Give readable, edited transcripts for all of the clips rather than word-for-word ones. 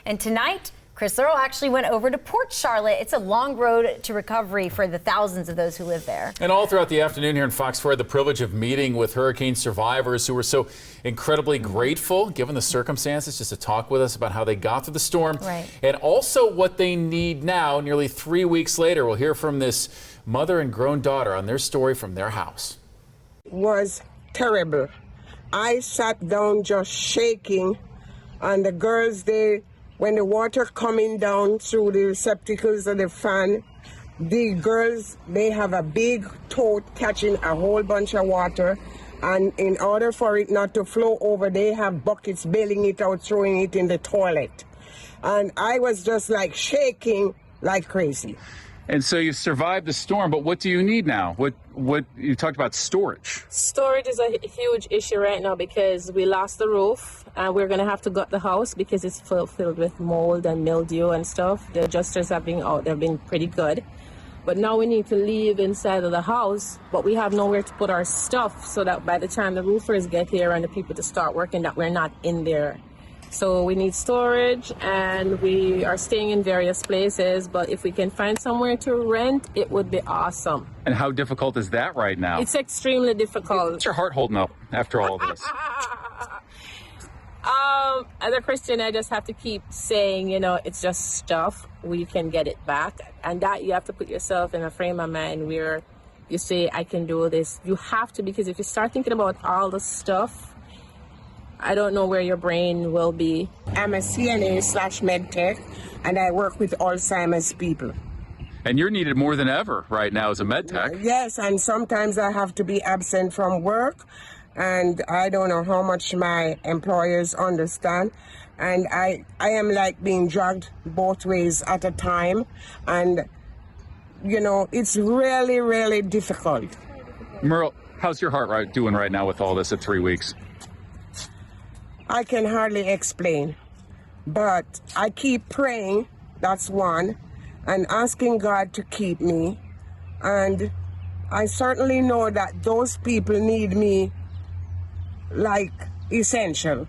And tonight, Chris Earl actually went over to Port Charlotte. It's a long road to recovery for the thousands of those who live there. And all throughout the afternoon here in Fox 4, I had the privilege of meeting with hurricane survivors who were so incredibly grateful, given the circumstances, just to talk with us about how they got through the storm. Right. And also what they need now, nearly 3 weeks later. We'll hear from this mother and grown daughter on their story from their house. Was terrible. I sat down just shaking, and the girls, when the water coming down through the receptacles of the fan, the girls, they have a big tote catching a whole bunch of water, and in order for it not to flow over, they have buckets bailing it out, throwing it in the toilet. And I was just like shaking like crazy. And so you survived the storm, but what do you need now? What you talked about storage. Storage is a huge issue right now because we lost the roof and we're going to have to gut the house because it's filled with mold and mildew and stuff. The adjusters have been out, they've been pretty good. But now we need to leave inside of the house, but we have nowhere to put our stuff so that by the time the roofers get here and the people to start working, that we're not in there. So we need storage, and we are staying in various places, but if we can find somewhere to rent, it would be awesome. And how difficult is that right now? It's extremely difficult. What's your heart holding up after all of this? As a Christian, I just have to keep saying, it's just stuff. We can get it back. And that you have to put yourself in a frame of mind where you say, I can do this. You have to, because if you start thinking about all the stuff, I don't know where your brain will be. I'm a CNA/medtech, and I work with Alzheimer's people. And you're needed more than ever right now as a med tech. Yes, and sometimes I have to be absent from work, and I don't know how much my employers understand. And I am like being dragged both ways at a time, and it's really, really difficult. Merle, how's your heart doing right now with all this at 3 weeks? I can hardly explain, but I keep praying, that's one, and asking God to keep me. And I certainly know that those people need me like essential,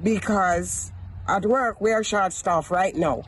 because at work we are short staffed right now.